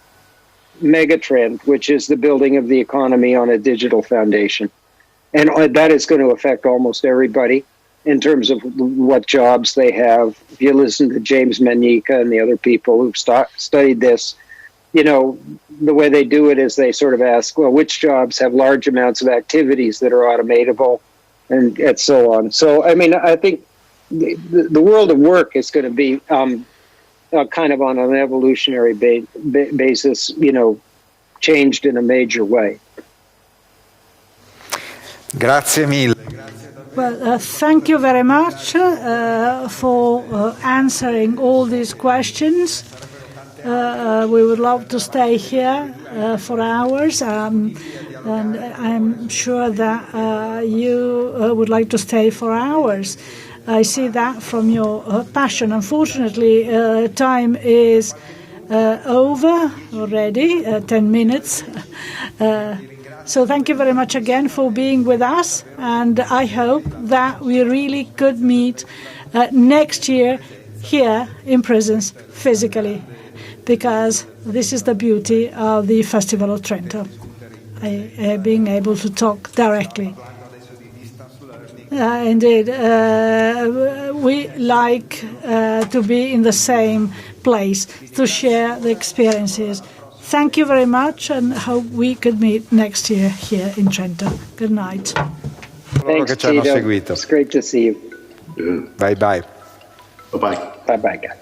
mega trend, which is the building of the economy on a digital foundation. And that is going to affect almost everybody in terms of what jobs they have. If you listen to James Manica and the other people who've studied this, you know, the way they do it is they sort of ask, well, which jobs have large amounts of activities that are automatable and so on. So, I mean, I think the world of work is going to be kind of on an evolutionary basis, you know, changed in a major way. Grazie mille. Well, thank you very much for answering all these questions. We would love to stay here for hours, and I'm sure that you would like to stay for hours. I see that from your passion. Unfortunately, time is over already, 10 minutes. So thank you very much again for being with us, and I hope that we really could meet next year here in presence physically, because this is the beauty of the Festival of Trento, being able to talk directly. Indeed, we like to be in the same place to share the experiences. Thank you very much, and hope we could meet next year here in Trento. Good night. Thanks, Tito. It's great to see you. Bye bye. Bye-bye. Bye-bye, guys.